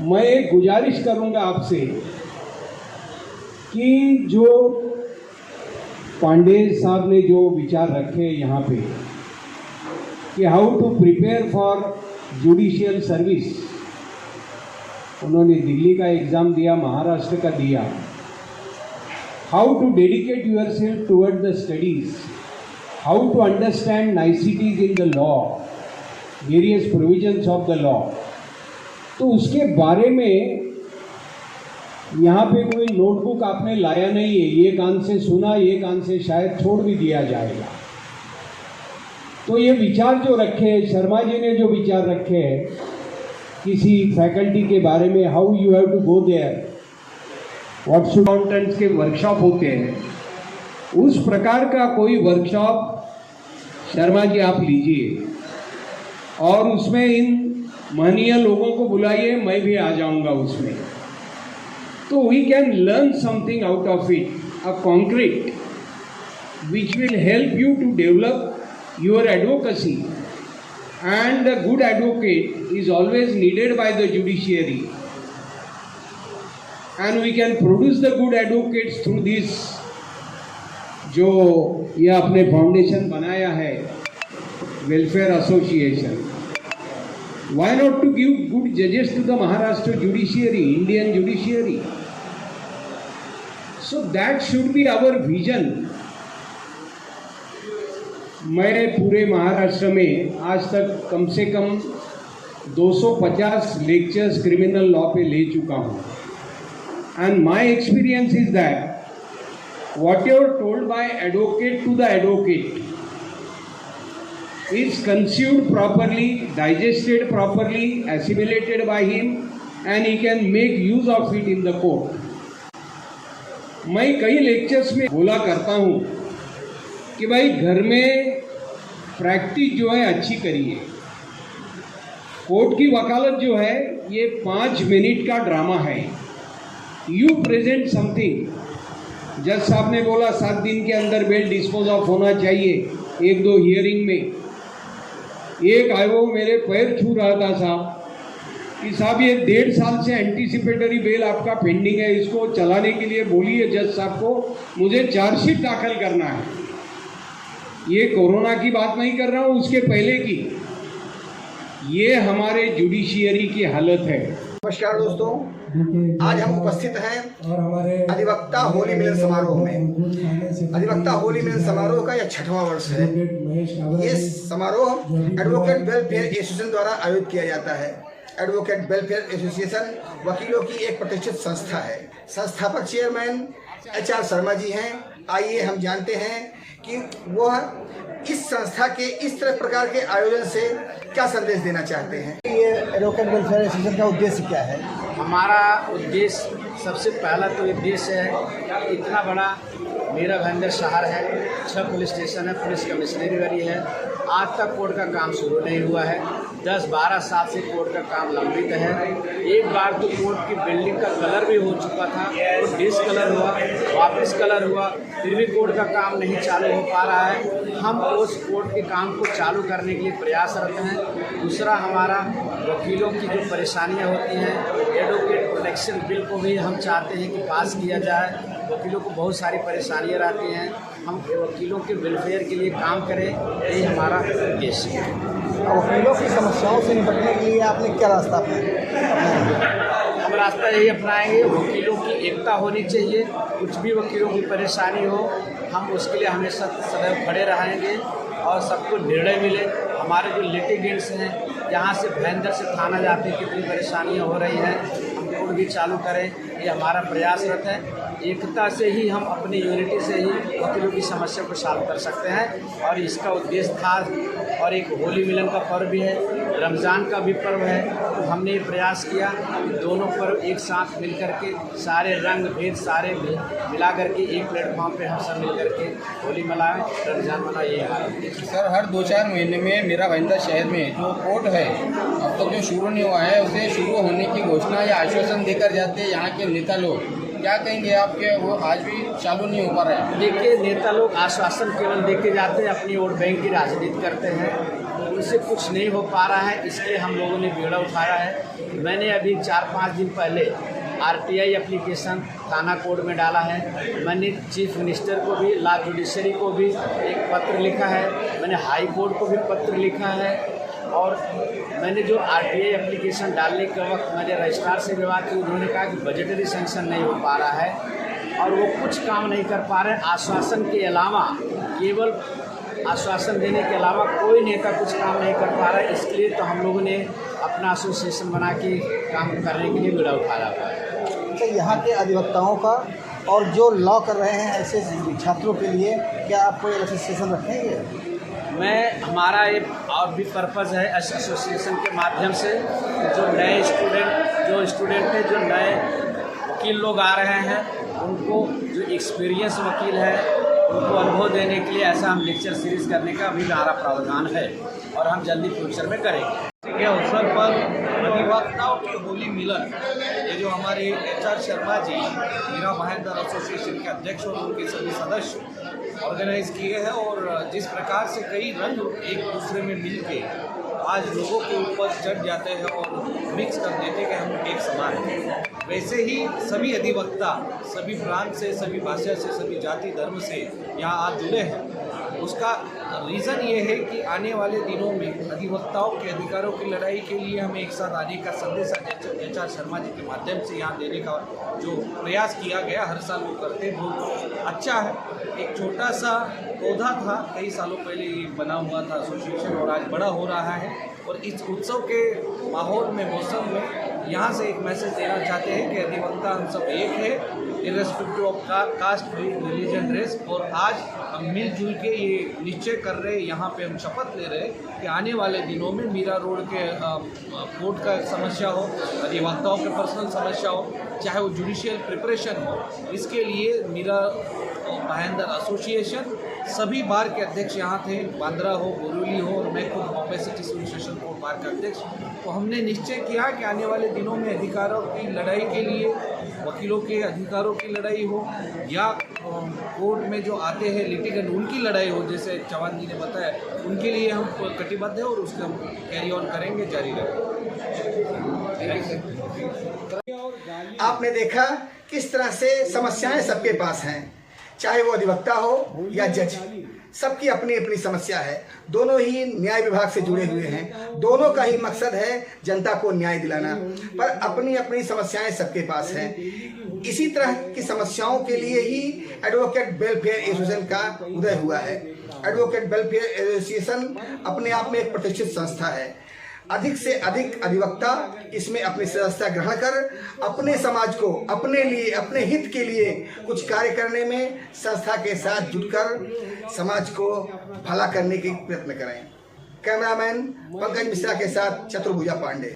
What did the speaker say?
मैं एक गुजारिश करूंगा आपसे कि जो पांडे साहब ने जो विचार रखे यहाँ पे कि how to prepare for judicial service, उन्होंने दिल्ली का एग्ज़ाम दिया, महाराष्ट्र का दिया, how to dedicate yourself toward the studies, how to understand niceties in the law, various provisions of the law, तो उसके बारे में यहाँ पे कोई नोटबुक आपने लाया नहीं है। ये कान से सुना, ये कान से शायद छोड़ भी दिया जाएगा। तो ये विचार जो रखे हैं, शर्मा जी ने जो विचार रखे हैं किसी फैकल्टी के बारे में, how you have to go there, what should accountants के वर्कशॉप होते हैं, उस प्रकार का कोई वर्कशॉप शर्मा जी आप लीजिए और उसमें इन महनीय लोगों को बुलाइए, मैं भी आ जाऊंगा उसमें। तो we can learn something out of it, a concrete which will help you to develop your advocacy, and a good advocate is always needed by the judiciary, and we can produce the good advocates through this जो ये आपने foundation बनाया है welfare association. Why not to give good judges to the Maharashtra judiciary, Indian judiciary? So that should be our vision. मैं पूरे महाराष्ट्र में आज तक कम से कम 250 लेक्चर्स क्रिमिनल लॉ पे ले चुका हूँ, and my experience is that whatever told by advocate to the advocate is consumed properly, digested properly, assimilated by him, and he can make use of it in the court. मैं कई lectures में बोला करता हूँ कि भाई घर में प्रैक्टिस जो है अच्छी करिए। कोर्ट की वकालत जो है ये 5 मिनट का ड्रामा है। यू प्रेजेंट समथिंग, जज साहब ने बोला 7 दिन के अंदर बेल डिस्पोज ऑफ होना चाहिए। 1-2 हियरिंग में एक आयो मेरे पैर छू रहा था साहब कि साहब ये 1.5 साल से एंटीसिपेटरी बेल आपका पेंडिंग है, इसको चलाने के लिए बोलिए जज साहब को, मुझे चार्जशीट दाखिल करना है। ये कोरोना की बात नहीं कर रहा हूँ, उसके पहले की। ये हमारे जुडिशियरी की हालत है। नमस्कार दोस्तों, आज हम उपस्थित हैं अधिवक्ता होली मिलन समारोह में। अधिवक्ता होली मिलन समारोह का यह 6वां वर्ष है। ये समारोह एडवोकेट वेलफेयर एसोसिएशन द्वारा आयोजित किया जाता है। एडवोकेट वेलफेयर एसोसिएशन वकीलों की एक प्रतिष्ठित संस्था है। संस्थापक चेयरमैन HR शर्मा जी हैं। आइए हम जानते हैं कि वह इस संस्था के इस तरह प्रकार के आयोजन से क्या संदेश देना चाहते हैं। ये एडवोकेट वेलफेयर एसोसिएशन का उद्देश्य क्या है? हमारा उद्देश्य सबसे पहला तो उद्देश्य है, इतना बड़ा मेरा भाईंदर शहर है, 6 पुलिस स्टेशन है, पुलिस कमिश्नरी है, आज तक कोर्ट का काम शुरू नहीं हुआ है। 10-12 साल से कोर्ट का काम लंबित है। एक बार तो कोर्ट की बिल्डिंग का कलर भी हो चुका था, तो डिसकलर हुआ, वापस कलर हुआ, फिर भी कोर्ट का काम नहीं चालू हो पा रहा है। हम उस कोर्ट के काम को चालू करने के लिए प्रयासरत हैं। दूसरा, हमारा वकीलों की जो परेशानियां होती हैं, एडवोकेट प्रोटेक्शन बिल को भी हम चाहते हैं कि पास किया जाए। वकीलों को बहुत सारी परेशानियां रहती हैं, हम वकीलों के वेलफेयर के लिए काम करें, यही हमारा उद्देश्य है। वकीलों की समस्याओं से निपटने के लिए आपने क्या रास्ता अपनाया? हम रास्ता यही अपनाएंगे, वकीलों की एकता होनी चाहिए। कुछ भी वकीलों की परेशानी हो, हम उसके लिए हमेशा सदैव खड़े रहेंगे और सबको निर्णय मिले। हमारे जो लिटिगेंट्स हैं, यहाँ से भयंदर से थाना जाते हैं, कितनी परेशानियाँ हो रही हैं, हम कोर्ट भी चालू करें, ये हमारा प्रयासरत है। एकता से ही हम अपनी यूनिटी से ही वकीलों की समस्या को सॉल्व कर सकते हैं, और इसका उद्देश्य था। और एक होली मिलन का पर्व भी है, रमज़ान का भी पर्व है, तो हमने ये प्रयास किया कि दोनों पर्व एक साथ मिल करके, सारे रंग भेद सारे मिला करके एक प्लेटफॉर्म पे हम सब मिल करके होली मनाएं, रमज़ान मनाएं, ये हमारा। सर, हर 2-4 महीने में मेरा भाईंदर शहर में जो कोर्ट है अब तक जो शुरू नहीं हुआ है, उसे शुरू होने की घोषणा या आश्वासन देकर जाते हैं यहाँ के नेता लोग। क्या कहेंगे आपके, वो आज भी चालू नहीं हो पा रहा है? देखिए, नेता लोग आश्वासन केवल देके जाते हैं, अपनी वोट बैंक की राजनीति करते हैं। उनसे कुछ नहीं हो पा रहा है, इसलिए हम लोगों ने बीड़ा उठाया है। मैंने अभी 4-5 दिन पहले RTI एप्लीकेशन थाना कोर्ट में डाला है। मैंने चीफ मिनिस्टर को भी, लॉ जुडिशरी को भी एक पत्र लिखा है, मैंने हाई कोर्ट को भी पत्र लिखा है, और मैंने जो RTI एप्लीकेशन डालने के वक्त मैंने रजिस्ट्रार से भी बात की। उन्होंने कहा कि बजटरी सेंक्शन नहीं हो पा रहा है और वो कुछ काम नहीं कर पा रहे। आश्वासन के अलावा, केवल आश्वासन देने के अलावा कोई नेता कुछ काम नहीं कर पा रहा है। इसलिए तो हम लोगों ने अपना एसोसिएशन बना के काम करने के लिए बीड़ा उठाया हुआ है। तो यहाँ के अधिवक्ताओं का और जो लॉ कर रहे हैं ऐसे छात्रों के लिए क्या आप कोई एसोसिएशन रखेंगे? हमारा एक और भी पर्पज़ है इस एसोसिएशन के माध्यम से, जो नए स्टूडेंट हैं, जो नए वकील लोग आ रहे हैं, उनको जो एक्सपीरियंस वकील है उनको अनुभव देने के लिए ऐसा हम लेक्चर सीरीज़ करने का भी हमारा प्रावधान है और हम जल्दी फ्यूचर में करेंगे। के अवसर पर अधिवक्ताओं की होली मिलन, ये जो हमारे HR शर्मा जी मीरा भाईंदर एसोसिएशन के अध्यक्ष और उनके सभी सदस्य ऑर्गेनाइज किए हैं, और जिस प्रकार से कई रंग एक दूसरे में मिल के आज लोगों के ऊपर चढ़ जाते हैं और मिक्स कर देते हैं कि हम एक समान हैं, वैसे ही सभी अधिवक्ता सभी प्रांत से, सभी भाषा से, सभी जाति धर्म से यहाँ आज जुड़े हैं। उसका रीज़न ये है कि आने वाले दिनों में अधिवक्ताओं के अधिकारों की लड़ाई के लिए हमें एक साथ आने का संदेश HR शर्मा जी के माध्यम से यहाँ देने का जो प्रयास किया गया, हर साल वो करते हैं, बहुत अच्छा है। एक छोटा सा पौधा था, कई सालों पहले ये बना हुआ था एसोसिएशन, और आज बड़ा हो रहा है। और इस उत्सव के माहौल में, मौसम में यहाँ से एक मैसेज देना चाहते हैं कि अधिवक्ता हम सब एक है, irrespective of caste, religion, race. और आज हम मिलजुल के ये निश्चय कर रहे हैं, यहाँ पे हम शपथ ले रहे हैं कि आने वाले दिनों में मीरा रोड के कोर्ट का समस्या हो, अधिवक्ताओं के पर्सनल समस्या हो, चाहे वो जुडिशियल प्रिपरेशन हो, इसके लिए मीरा भाईंदर एसोसिएशन सभी बार के अध्यक्ष यहाँ थे, बांद्रा हो, बोरीवली हो, और मैं खुद Bombay city civil session court bar का अध्यक्ष। तो हमने निश्चय किया कि आने वाले दिनों में अधिकारों की लड़ाई के लिए, वकीलों के अधिकारों की लड़ाई हो या कोर्ट में जो आते हैं लिटिगेंट उनकी लड़ाई हो, जैसे चौहान जी ने बताया, उनके लिए हम कटिबद्ध हैं और उसके हम कैरी ऑन करेंगे, जारी रखेंगे। आपने देखा किस तरह से समस्याएं सबके पास हैं, चाहे वो अधिवक्ता हो या जज, सबकी अपनी अपनी समस्या है। दोनों ही न्याय विभाग से जुड़े हुए हैं, दोनों का ही मकसद है जनता को न्याय दिलाना, पर अपनी अपनी समस्याएं सबके पास हैं। इसी तरह की समस्याओं के लिए ही एडवोकेट वेलफेयर एसोसिएशन का उदय हुआ है। एडवोकेट वेलफेयर एसोसिएशन अपने आप में एक प्रतिष्ठित संस्था है। अधिक से अधिक अधिवक्ता इसमें अपनी सदस्यता ग्रहण कर अपने समाज को, अपने लिए, अपने हित के लिए कुछ कार्य करने में संस्था के साथ जुटकर समाज को भला करने की प्रयत्न करें। कैमरामैन पंकज मिश्रा के साथ चतुर्भुजा पांडे।